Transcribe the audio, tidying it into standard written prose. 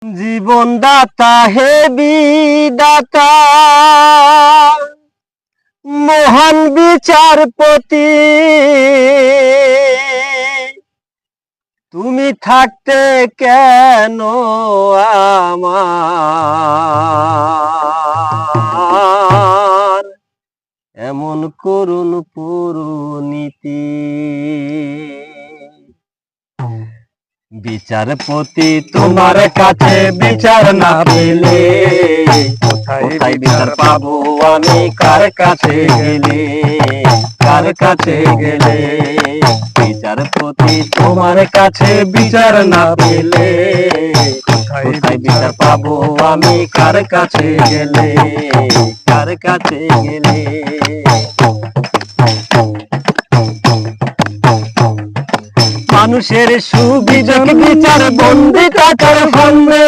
জীবন দাতা হে বিদাতা মহান বিচারপতি, তুমি থাকতে কেন আমার এমন করুণ পরিণীতি। বিচারপতি তোমার কাছে বিচার না পেলে কোথায় বিচার পাবো আমি, কার কাছে গেলে, কার কাছে গেলে। বিচারপতি তোমার কাছে বিচার না পেলে কোথায় বিচার পাবো আমি, কার কাছে গেলে, কার কাছে গেলে। মানুষের সুবিচার বিচার বন্দি টাকার ফান্দে